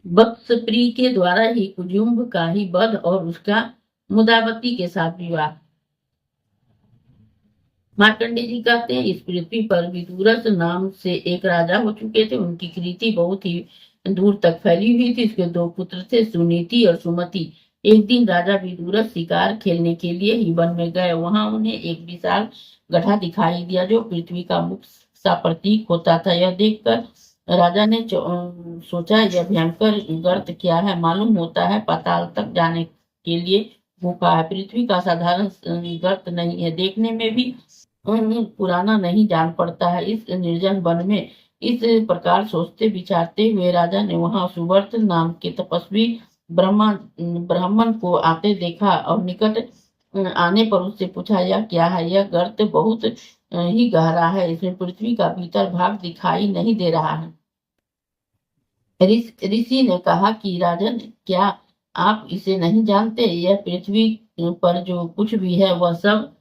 बत्सप्री के द्वारा ही कुजुम्ब का ही वध और उसका मुदावती के साथ विवाह। मार्कंडे जी कहते हैं, इस पृथ्वी पर विदुरस नाम से एक राजा हो चुके थे। उनकी कीर्ति बहुत ही दूर तक फैली हुई थी। उसके दो पुत्र थे, सुनीति और सुमति। एक दिन राजा विदुरस शिकार खेलने के लिए ही वन में गए। वहां उन्हें एक विशाल गड्ढा दिखाई दिया जो पृथ्वी का मुख सा प्रतीक होता था। यह देखकर राजा ने सोचा, यह भयंकर गर्त क्या है। मालूम होता है पाताल तक जाने के लिए गुफा है। पृथ्वी का साधारण गर्त नहीं है, देखने में भी पुराना नहीं जान पड़ता है। इस निर्जन वन में इस प्रकार सोचते विचारते हुए राजा ने वहां सुवर्त नाम के तपस्वी ब्राह्मण को आते देखा और निकट आने पर उससे पूछा, यह क्या है? यह गर्त बहुत ही गहरा है, इसमें पृथ्वी का भीतर भाग दिखाई नहीं दे रहा है। ऋषि ने कहा कि राजन, क्या आप इसे नहीं जानते? यह पृथ्वी पर जो कुछ भी है वह सब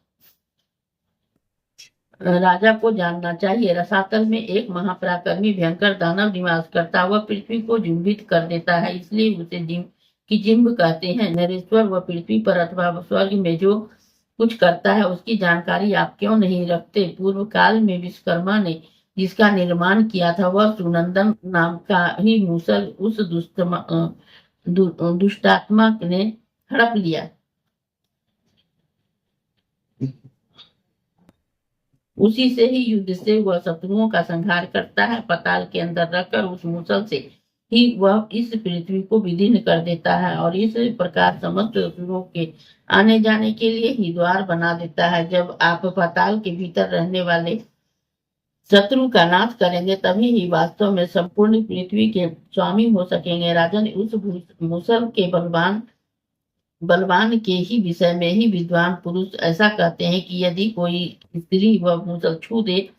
राजा को जानना चाहिए। रसातल में एक महापराक्रमी भयंकर दानव निवास करता। वह पृथ्वी को जुम्बित कर देता है, इसलिए उसे जिम्ब कहते हैं। नरेश्वर वह पृथ्वी पर अथवा स्वर्ग में जो कुछ करता है उसकी जानकारी आप क्यों नहीं रखते? पूर्व काल में विश्वकर्मा ने जिसका निर्माण किया था वह सुनंदन नाम का ही मूसल उस दुष्टात्मा ने हड़प लिया। उसी से ही युद्ध से वह शत्रुओं का संहार करता है। पताल के अंदर रखकर उस मूसल से ही वह इस पृथ्वी को विदीर्ण कर देता है और इस प्रकार समस्त शत्रुओं के आने जाने के लिए ही द्वार बना देता है। जब आप पाताल के भीतर रहने वाले शत्रु का नाश करेंगे तभी ही वास्तव में संपूर्ण पृथ्वी के स्वामी हो सकेंगे। राजन, उस मूसल के बलवान के ही विषय में ही विद्वान पुरुष ऐसा कहते हैं कि यदि कोई स्त्री वह मूसल छू दे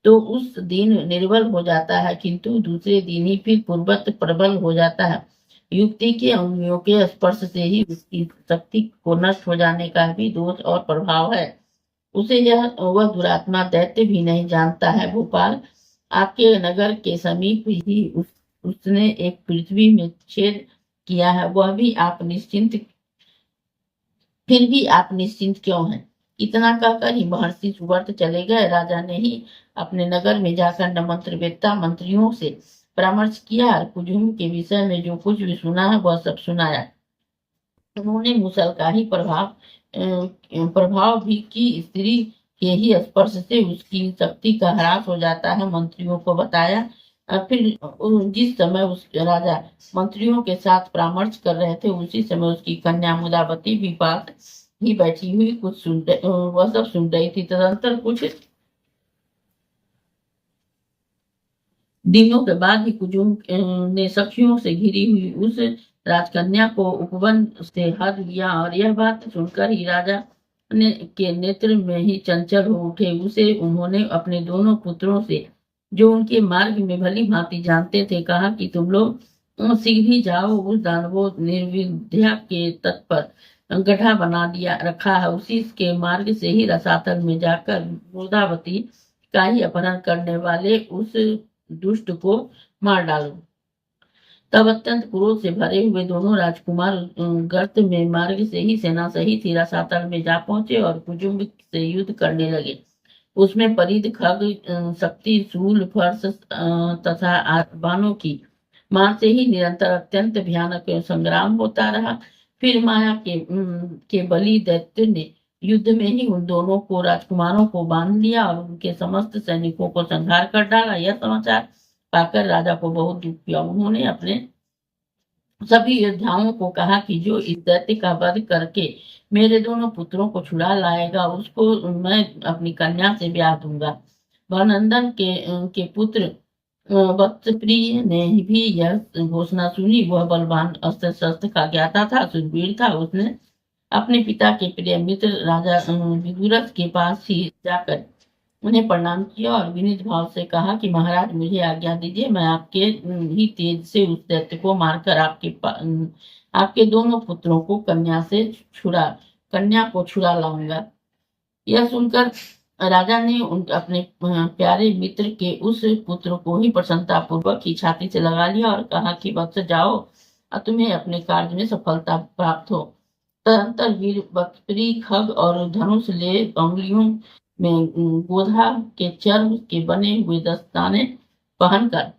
तो उस दिन निर्बल हो जाता है, किंतु दूसरे दिन ही फिर पूर्वत प्रबल हो जाता है। युक्ति के अंगों के स्पर्श से ही उसकी शक्ति को नष्ट हो जाने का भी दोष और प्रभाव है। उसे वह दुरात्मा दैत्य भी नहीं जानता है। भोपाल आपके नगर के समीप ही उसने एक पृथ्वी में छेद किया है। वह भी आप निश्चिंत फिर भी आप निश्चिंत क्यों हैं? इतना कहकर ही महर्षि सुवर्त चले गए। राजा ने ही अपने नगर में जाकर मंत्रवेत्ता मंत्रियों से परामर्श किया। कुजुम के विषय में जो कुछ भी सुना है वह सब सुनाया। उन्होंने मूसल का ही प्रभाव भी की स्त्री के ही स्पर्श से उसकी शक्ति का ह्रास हो जाता है मंत्रियों को बताया। फिर जिस समय उस राजा मंत्रियों के साथ परामर्श कर रहे थे उसी समय उसकी कन्या मुदावती भी पास ही बैठी हुई कुछ वह सब सुन रही थी। तदंतर कुछ दिनों के बाद ही कुजुम ने सखियों से घिरी हुई उस राजकन्या को उपवन से हद लिया और यह बात सुनकर ही राजा के नेत्र में ही चंचल हो उठे। उसे उन्होंने अपने दोनों पुत्रों से जो उनके मार्ग में भली भांति जानते थे कहा कि तुम लोग शीघ्र ही जाओ, उस दानवों निर्विद्या के तट पर गड्ढा बना दिया रखा है, उसी के मार्ग से ही रसातल में जाकर गोदावती का ही अपहरण करने वाले उस दुष्ट को मार डालो। तब अत्यंत क्रोध से भरे हुए दोनों राजकुमार गर्त में मार्ग से ही सेना सहित ही रसातल में जा पहुंचे और कुजुम्ब से युद्ध करने लगे। उसमें परिध खग शक्ति शूल फर्श तथा बाणों की मार से ही निरंतर अत्यंत भयानक संग्राम होता रहा। फिर माया के बलि दैत्य ने युद्ध में ही उन दोनों को राजकुमारों को बांध लिया और उनके समस्त सैनिकों को संहार कर डाला। यह समाचार पाकर राजा को बहुत दुख किया। उन्होंने अपने सभी योद्धाओं को कहा कि जो इस दैत्य का वध करके मेरे दोनों पुत्रों को छुड़ा लाएगा उसको मैं अपनी कन्या से ब्याह दूंगा। भनंदन के पुत्र वत्सप्रिय ने भी यह घोषणा सुनी। वह बलवान अस्त्र शस्त्र का ज्ञाता था, सुरवीर था। उसने अपने पिता के प्रिय मित्र राजा विदुरथ के पास ही जाकर उन्हें प्रणाम किया और विनीत भाव से कहा कि महाराज मुझे आज्ञा दीजिए, मैं आपके ही तेज से उस दैत्य को मारकर आपके दोनों पुत्रों को कन्या को छुड़ा लाऊंगा। यह सुनकर राजा ने अपने प्यारे मित्र के उस पुत्र को ही प्रसन्नता पूर्वक ही छाती से लगा लिया और कहा कि वत्स जाओ, तुम्हें अपने कार्य में सफलता प्राप्त हो। तदंतर वीर बकरी खग और धनुष ले अंगुलियों में गोधा के चर्म के बने हुए दस्ताने पहनकर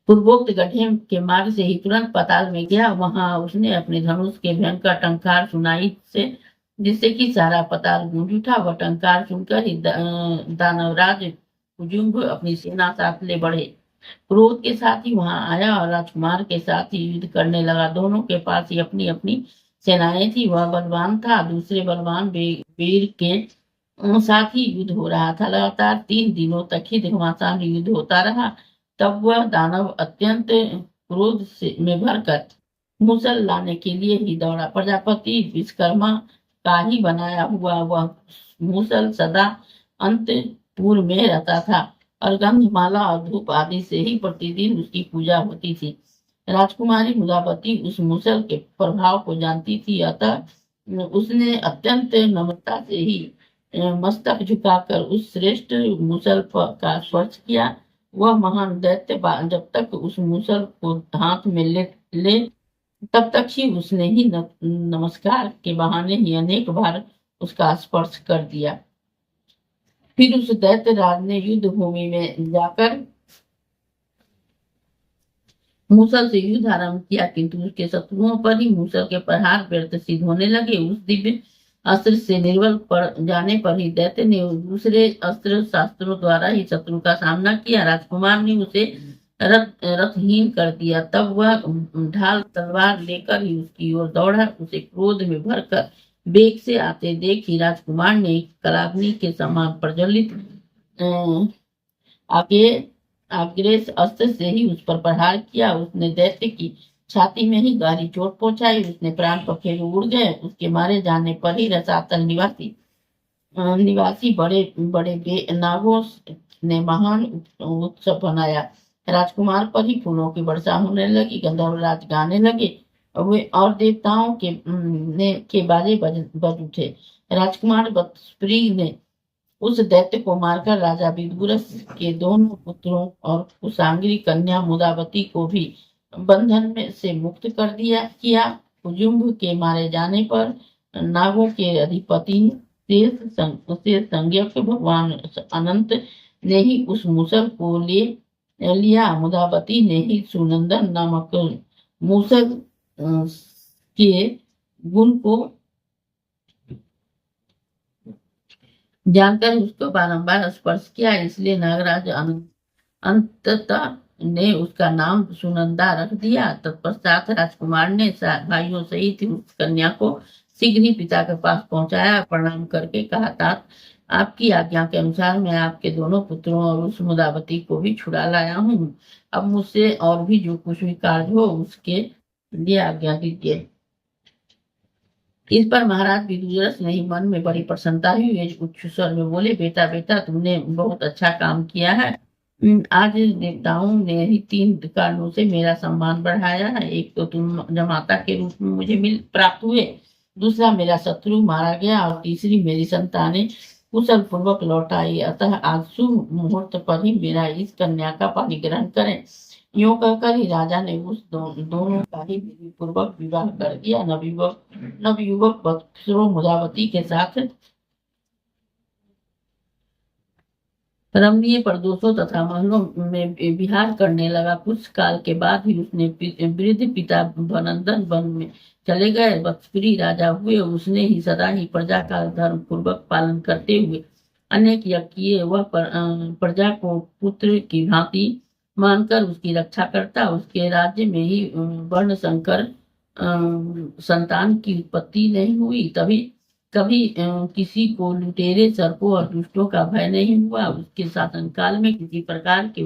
पूर्वोक्त गड्ढे के मार्ग से ही तुरंत पाताल में गया। वहां उसने अपने धनुष के भयंकर टंकार सुनाई से, जिससे कि सारा पाताल गूंज उठा। वह टंकार सुनकर ही दानवराज कुजुम्भ अपनी सेना साथ ले बढ़े, क्रोध के साथ ही वहां आया और राजकुमार के साथ ही युद्ध करने लगा। दोनों के पास ही अपनी अपनी सेनाएं थी। वह बलवान था, दूसरे बलवान वीर के साथ ही युद्ध हो रहा था। लगातार 3 दिनों तक ही घमासान युद्ध होता रहा। तब वह दानव अत्यंत क्रोध में भरकर मूसल लाने के लिए ही दौड़ा। प्रजापति विश्वकर्मा का ही बनाया हुआ वह मूसल सदा अंतपुर में रहता था और गंधमाला और धूप आदि से ही प्रतिदिन उसकी पूजा होती थी। राजकुमारी मुदावती उस मूसल के प्रभाव को जानती थी, अतः उसने अत्यंत नम्रता से ही मस्तक झुकाकर उस श्रेष्ठ मूसल का स्पर्श किया। वह महान दैत्य जब तक उस मूसल को हाथ में ले तब तक ही उसने ही नमस्कार के बहाने ही अनेक बार उसका स्पर्श कर दिया। फिर उस दैत्य राज ने युद्ध भूमि में जाकर मूसल से युद्ध आरंभ किया, किंतु उसके शत्रुओं पर ही मूसल के प्रहार व्यर्थ सिद्ध होने लगे। उस दिव्य अस्त्र से निर्बल पड़ जाने पर ही दैत्य ने दूसरे अस्त्र शास्त्रों द्वारा ही शत्रु का सामना किया। राजकुमार ने उसे रथहीन कर दिया। तब वह ढाल तलवार लेकर ही उसकी ओर दौड़ा। उसे क्रोध में भरकर वेग से आते देख ही राजकुमार ने कलाग्नि के समान प्रज्वलित आग्रेस अस्त्र से ही उस पर प्रहार किया। उसने दैत्य की छाती में ही गहरी चोट पहुंचाई। उसने प्राण पखेरु उड़ गए। उसके मारे जाने पर ही रसातल निवासी बड़े बड़े नागों ने महान उत्सव बनाया। राजकुमार पर ही फूलों की वर्षा होने लगी। गंधर्वराज गाने लगे वे और देवताओं के बाजे बज उठे। राजकुमार बत्सप्री ने उस दैत्य को मारकर राजा विदुरस के दोनों पुत्रों और कुशांगिनी कन्या मुदावती को भी बंधन में से मुक्त कर दिया किया। कुजुम्भ के मारे जाने पर नागों के अधिपति शेष संज्ञक भगवान अनंत ने ही उस मूसल को ले लिया। मुदावती ने ही सुनंदन नामक मूसल के गुण को जानकर उसको बारंबार स्पर्श किया, इसलिए नागराज अंततः ने उसका नाम सुनंदा रख दिया। तत्पश्चात राजकुमार ने भाइयों सहित उस कन्या को शीघ्र ही पिता के पास पहुंचाया। प्रणाम करके कहा, तात आपकी आज्ञा के अनुसार मैं आपके दोनों पुत्रों और उस मुदावती को भी छुड़ा लाया हूँ। अब मुझसे और भी जो कुछ भी कार्य हो उसके लिए आज्ञा दीजिए। इस पर महाराज विदुरस ने ही मन में बड़ी प्रसन्नता हुई। उच्च स्वर में बोले, बेटा बेटा तुमने बहुत अच्छा काम किया है। आज देवताओं ने ही 3 कारणों से मेरा सम्मान बढ़ाया है। एक तो तुम जमाता के रूप में मुझे प्राप्त हुए, दूसरा मेरा शत्रु मारा गया और तीसरी मेरी संतानें कुशल पूर्वक लौट आई। अतः आज शुभ मुहूर्त पर ही मेरा इस कन्या का पाणिग्रहण करें। यूं कहकर ही राजा ने उस दोनों का ही विधि पूर्वक विवाह कर दिया। नवयुवक बत्सरो मुदावती के साथ रमणीय प्रदोषों तथा महलों में विहार करने लगा। कुछ काल के बाद ही उसने वृद्ध पिता बनंदन वन में चले गए। बत्सप्री राजा हुए। उसने ही सदा ही प्रजा का धर्म पूर्वक पालन करते हुए अनेक यज्ञ किए। वह प्रजा को पुत्र की भांति मानकर उसकी रक्षा करता। उसके राज्य में ही वर्ण संकर संतान की उत्पत्ति नहीं हुई। कभी किसी को लुटेरे, सर्पों और दुष्टों का भय नहीं हुआ। उसके शासनकाल में किसी प्रकार के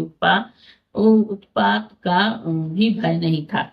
उत्पात का भी भय नहीं था।